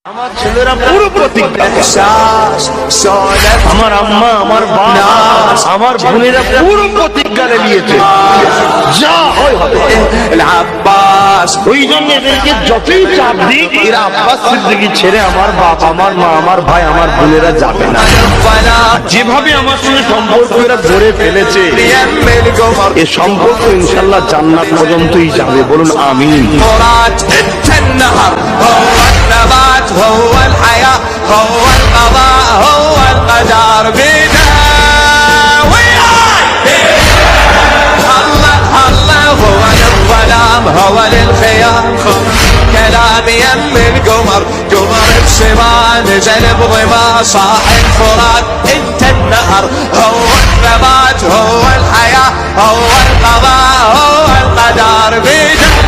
আমার ছেলেরা পুরো প্রতিজ্ঞা, আমার আম্মা, আমার বাবা, আমার বোনেরা পুরো প্রতিজ্ঞা নিয়েছে, যা হয় হবে। ওই জন্য এদেরকে যতই চাপ দিক, এরা আব্বাস সিদ্দিকী ছেড়ে আমার বাপ, আমার মা, আমার ভাই, আমার বোনেরা যাবে না। যেভাবে আমার সঙ্গে সম্পর্ক এরা ধরে ফেলেছে, এ সম্পর্ক ইনশাল্লাহ জান্নাত পর্যন্তই যাবে। বলুন আমিন। هو الحياة هو القضاء هو القدر بداوي الله الله هو للظلام هو للخيام كلام يم القمر قمر بسما نزل بضما صاح الفرات انت النهر هو الثبات هو الحياة هو القضاء هو القدر بداوي